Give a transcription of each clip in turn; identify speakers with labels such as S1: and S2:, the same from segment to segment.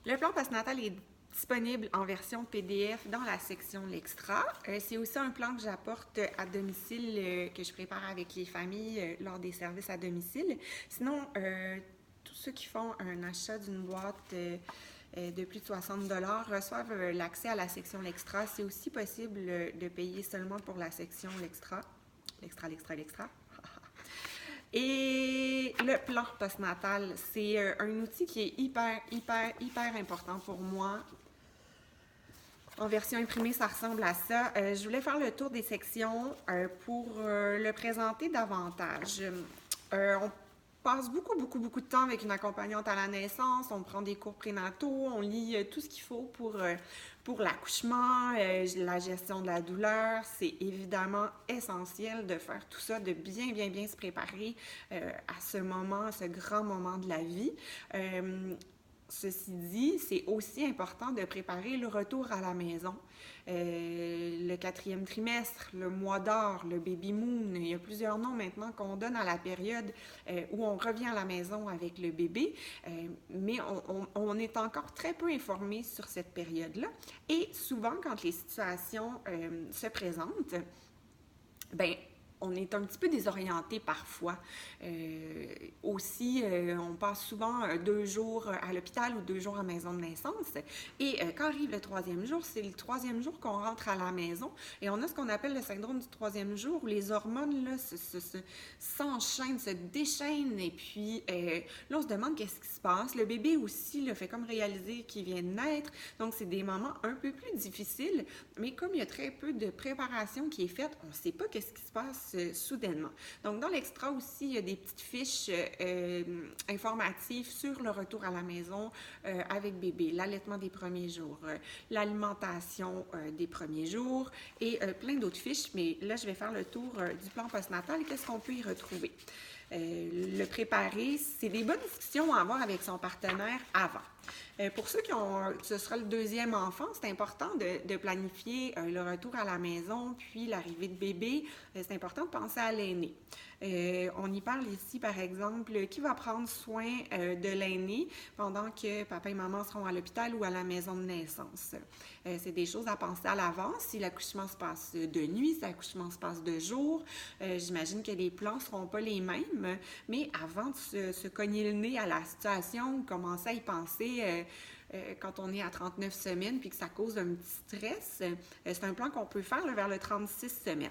S1: Le plan postnatal est disponible en version PDF dans la section L'Extra. C'est aussi un plan que j'apporte à domicile, que je prépare avec les familles lors des services à domicile. Sinon, tous ceux qui font un achat d'une boîte de plus de 60 reçoivent l'accès à la section L'Extra. C'est aussi possible de payer seulement pour la section L'Extra. L'Extra. Et le plan postnatal, c'est un outil qui est hyper important pour moi. En version imprimée, ça ressemble à ça. Je voulais faire le tour des sections pour le présenter davantage. On passe beaucoup de temps avec une accompagnante à la naissance, on prend des cours prénataux, on lit tout ce qu'il faut pour l'accouchement, la gestion de la douleur. C'est évidemment essentiel de faire tout ça, de bien se préparer à ce moment, à ce grand moment de la vie. Ceci dit, c'est aussi important de préparer le retour à la maison. Le 4e trimestre, le mois d'or, le baby moon, il y a plusieurs noms maintenant qu'on donne à la période où on revient à la maison avec le bébé, mais on est encore très peu informé sur cette période-là. Et souvent, quand les situations se présentent, ben on est un petit peu désorienté parfois. Aussi, on passe souvent 2 jours à l'hôpital ou 2 jours à la maison de naissance. Et quand arrive le 3e jour, c'est le 3e jour qu'on rentre à la maison. Et on a ce qu'on appelle le syndrome du 3e jour, où les hormones là, s'enchaînent, se déchaînent. Et puis, là, on se demande qu'est-ce qui se passe. Le bébé aussi là, fait comme réaliser qu'il vient de naître. Donc, c'est des moments un peu plus difficiles. Mais comme il y a très peu de préparation qui est faite, on ne sait pas qu'est-ce qui se passe soudainement. Donc, dans l'extra aussi, il y a des petites fiches informatives sur le retour à la maison avec bébé, l'allaitement des premiers jours, l'alimentation des premiers jours et plein d'autres fiches. Mais là, je vais faire le tour du plan postnatal et qu'est-ce qu'on peut y retrouver. Le préparer, c'est des bonnes discussions à avoir avec son partenaire avant. Pour ceux qui ont, ce sera le 2e enfant, c'est important de planifier le retour à la maison, puis l'arrivée de bébé. C'est important de penser à l'aîné. On y parle ici, par exemple, qui va prendre soin de l'aîné pendant que papa et maman seront à l'hôpital ou à la maison de naissance. C'est des choses à penser à l'avance. Si l'accouchement se passe de nuit, si l'accouchement se passe de jour, j'imagine que les plans ne seront pas les mêmes, mais avant de se cogner le nez à la situation, commencer à y penser quand on est à 39 semaines puis que ça cause un petit stress, c'est un plan qu'on peut faire là, vers le 36 semaines.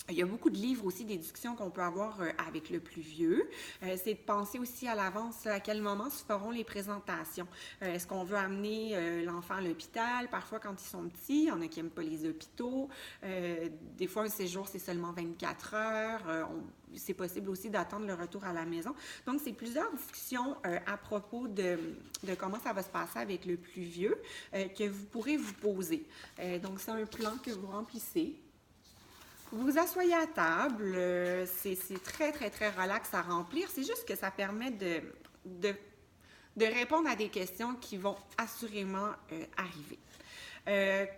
S1: Il y a beaucoup de livres aussi, des discussions qu'on peut avoir avec le plus vieux. C'est de penser aussi à l'avance à quel moment se feront les présentations. Est-ce qu'on veut amener l'enfant à l'hôpital? Parfois, quand ils sont petits, il y en a qui n'aiment pas les hôpitaux. Des fois, un séjour, c'est seulement 24 heures. C'est possible aussi d'attendre le retour à la maison. Donc, c'est plusieurs discussions à propos de comment ça va se passer avec le plus vieux que vous pourrez vous poser. Donc, c'est un plan que vous remplissez. Vous vous asseyez à table, c'est très relax à remplir. C'est juste que ça permet de répondre à des questions qui vont assurément arriver.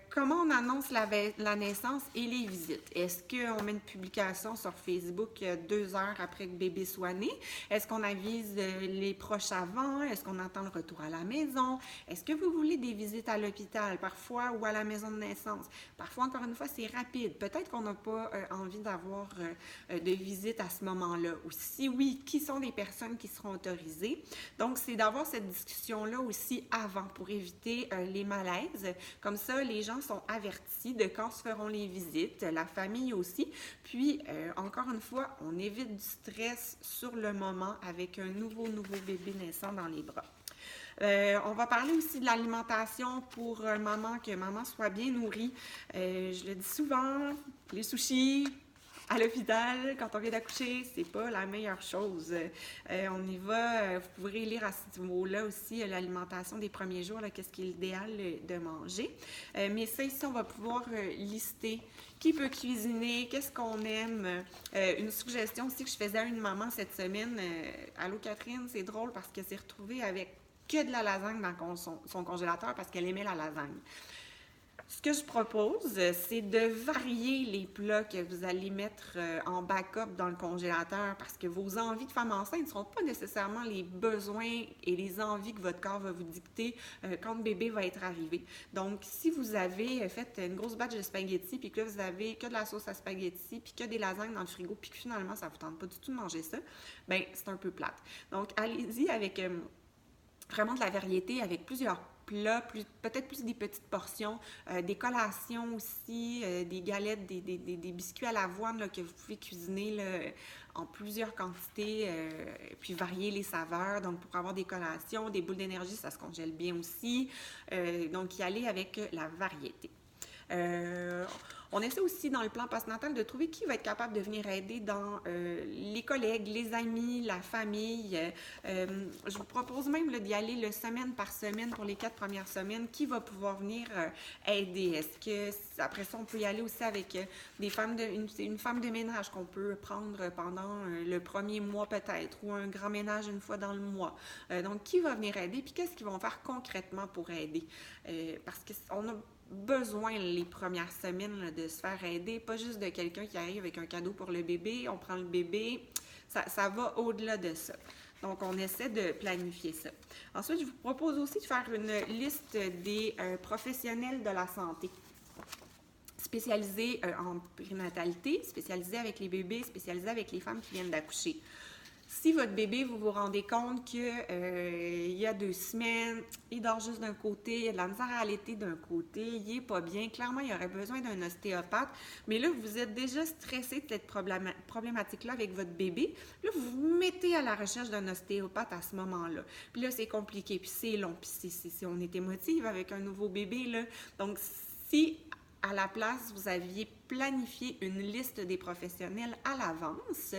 S1: Comment on annonce la naissance et les visites? Est-ce qu'on met une publication sur Facebook 2 heures après que le bébé soit né? Est-ce qu'on avise les proches avant? Est-ce qu'on attend le retour à la maison? Est-ce que vous voulez des visites à l'hôpital parfois ou à la maison de naissance? Parfois, encore une fois, c'est rapide. Peut-être qu'on n'a pas envie d'avoir de visite à ce moment-là. Ou si oui, qui sont les personnes qui seront autorisées? Donc, c'est d'avoir cette discussion-là aussi avant pour éviter les malaises. Comme ça, les gens sont avertis de quand se feront les visites, la famille aussi. Puis, encore une fois, on évite du stress sur le moment avec un nouveau bébé naissant dans les bras. On va parler aussi de l'alimentation pour maman, que maman soit bien nourrie. Je le dis souvent, les sushis à l'hôpital, quand on vient d'accoucher, c'est pas la meilleure chose. On y va, vous pourrez lire à ce niveau-là aussi l'alimentation des premiers jours, qu'est-ce qui est l'idéal de manger. Mais ça, ici, on va pouvoir lister qui peut cuisiner, qu'est-ce qu'on aime. Une suggestion aussi que je faisais à une maman cette semaine, allô Catherine, c'est drôle parce qu'elle s'est retrouvée avec que de la lasagne dans son congélateur parce qu'elle aimait la lasagne. Ce que je propose, c'est de varier les plats que vous allez mettre en backup dans le congélateur parce que vos envies de femme enceinte ne seront pas nécessairement les besoins et les envies que votre corps va vous dicter quand le bébé va être arrivé. Donc, si vous avez fait une grosse batch de spaghettis puis que là, vous avez que de la sauce à spaghettis puis que des lasagnes dans le frigo puis que finalement, ça ne vous tente pas du tout de manger ça, ben c'est un peu plate. Donc, allez-y avec vraiment de la variété avec plusieurs plats, peut-être plus des petites portions, des collations aussi, des galettes, des biscuits à l'avoine là, que vous pouvez cuisiner là, en plusieurs quantités, puis varier les saveurs. Donc, pour avoir des collations, des boules d'énergie, ça se congèle bien aussi. Donc, y aller avec la variété. On essaie aussi dans le plan postnatal de trouver qui va être capable de venir aider dans les collègues, les amis, la famille. Je vous propose même d'y aller semaine par semaine pour les 4 premières semaines. Qui va pouvoir venir aider? Est-ce que après ça, on peut y aller aussi avec des femmes une femme de ménage qu'on peut prendre pendant le premier mois peut-être, ou un grand ménage une fois dans le mois. Donc, qui va venir aider? Puis qu'est-ce qu'ils vont faire concrètement pour aider? Parce qu'on a besoin les premières semaines là, de se faire aider, pas juste de quelqu'un qui arrive avec un cadeau pour le bébé, on prend le bébé, ça va au-delà de ça. Donc, on essaie de planifier ça. Ensuite, je vous propose aussi de faire une liste des professionnels de la santé spécialisés en périnatalité, spécialisés avec les bébés, spécialisés avec les femmes qui viennent d'accoucher. Si votre bébé, vous vous rendez compte qu'il y a 2 semaines, il dort juste d'un côté, il a de la misère à allaiter d'un côté, il n'est pas bien, clairement, il aurait besoin d'un ostéopathe, mais là, vous êtes déjà stressé de cette problématique-là avec votre bébé, là, vous vous mettez à la recherche d'un ostéopathe à ce moment-là. Puis là, c'est compliqué, puis c'est long, puis si on est émotive avec un nouveau bébé, là, donc si à la place, vous aviez planifié une liste des professionnels à l'avance,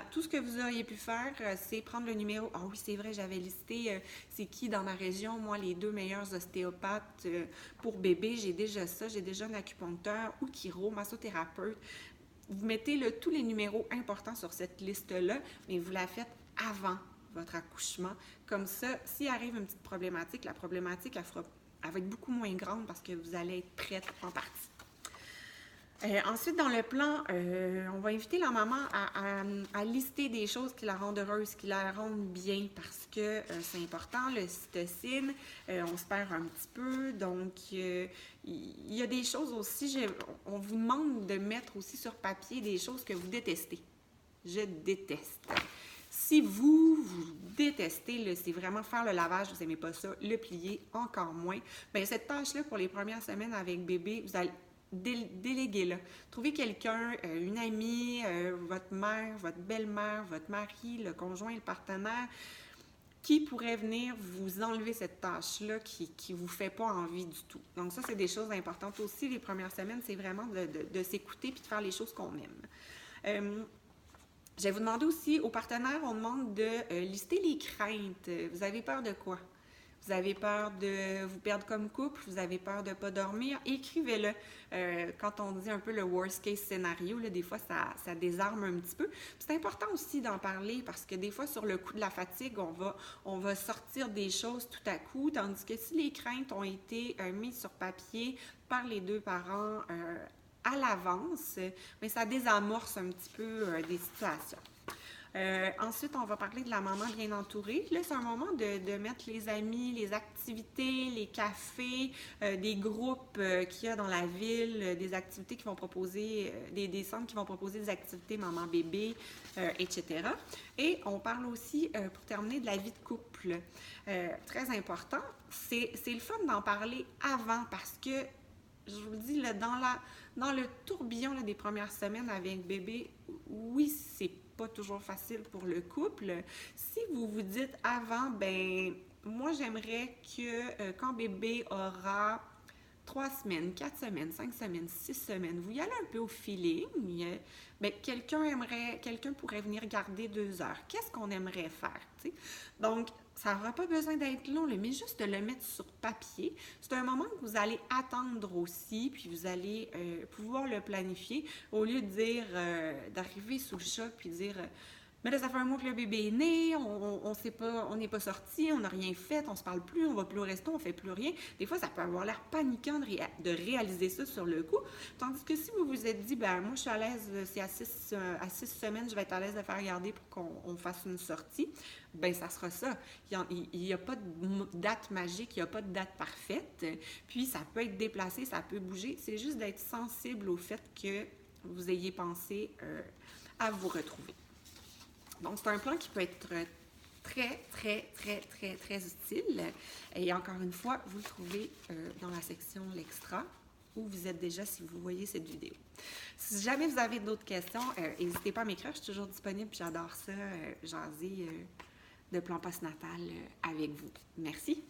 S1: tout ce que vous auriez pu faire, c'est prendre le numéro. Ah oui, c'est vrai, j'avais listé c'est qui dans ma région, moi, les 2 meilleurs ostéopathes pour bébé. J'ai déjà ça, j'ai déjà un acupuncteur ou chiro, massothérapeute. Vous mettez tous les numéros importants sur cette liste-là, mais vous la faites avant votre accouchement. Comme ça, s'il arrive une petite problématique, la problématique, elle va être beaucoup moins grande parce que vous allez être prête en partie. Ensuite, dans le plan, on va inviter la maman à lister des choses qui la rendent heureuse, qui la rendent bien, parce que c'est important, le cytocine, on se perd un petit peu, donc il y a des choses aussi, on vous demande de mettre aussi sur papier des choses que vous détestez. Je déteste. Si vous détestez, c'est vraiment faire le lavage, vous n'aimez pas ça, le plier, encore moins, bien cette tâche-là, pour les premières semaines avec bébé, vous allez déléguer-la. Trouvez quelqu'un, une amie, votre mère, votre belle-mère, votre mari, le conjoint, le partenaire, qui pourrait venir vous enlever cette tâche-là qui ne vous fait pas envie du tout. Donc ça, c'est des choses importantes aussi. Les premières semaines, c'est vraiment de s'écouter puis de faire les choses qu'on aime. Je vais vous demander aussi, aux partenaires, on demande de lister les craintes. Vous avez peur de quoi? Vous avez peur de vous perdre comme couple? Vous avez peur de ne pas dormir? Écrivez-le. Quand on dit un peu le worst case scénario, là, des fois, ça désarme un petit peu. C'est important aussi d'en parler parce que des fois, sur le coup de la fatigue, on va sortir des choses tout à coup, tandis que si les craintes ont été mises sur papier par les 2 parents à l'avance, mais ça désamorce un petit peu des situations. Ensuite, on va parler de la maman bien entourée. Là, c'est un moment de mettre les amis, les activités, les cafés, des groupes qu'il y a dans la ville, des activités qui vont proposer, des centres qui vont proposer des activités maman-bébé, etc. Et on parle aussi, pour terminer, de la vie de couple. Très important, c'est le fun d'en parler avant parce que, je vous le dis, là, dans le tourbillon là, des premières semaines avec bébé, oui, c'est pas toujours facile pour le couple. Si vous vous dites avant, ben moi j'aimerais que quand bébé aura 3 semaines, 4 semaines, 5 semaines, 6 semaines, vous y allez un peu au feeling, ben quelqu'un pourrait venir garder 2 heures. Qu'est-ce qu'on aimerait faire, tu sais? Donc, ça n'aura pas besoin d'être long, mais juste de le mettre sur papier. C'est un moment que vous allez attendre aussi, puis vous allez pouvoir le planifier, au lieu de dire, d'arriver sous le choc, puis de dire, Mais là, ça fait un mois que le bébé est né, on sait pas, on n'est pas sorti, on n'a rien fait, on se parle plus, on va plus au resto, on fait plus rien. Des fois, ça peut avoir l'air paniquant de réaliser ça sur le coup. Tandis que si vous vous êtes dit, ben moi, je suis à l'aise, c'est à 6 semaines, je vais être à l'aise de faire regarder pour qu'on fasse une sortie, ben ça sera ça. Il n'y a pas de date magique, il n'y a pas de date parfaite. Puis, ça peut être déplacé, ça peut bouger. C'est juste d'être sensible au fait que vous ayez pensé à vous retrouver. Donc, c'est un plan qui peut être très utile. Et encore une fois, vous le trouvez dans la section l'extra où vous êtes déjà si vous voyez cette vidéo. Si jamais vous avez d'autres questions, n'hésitez pas à m'écrire. Je suis toujours disponible. J'adore ça, jaser de plan postnatal avec vous. Merci.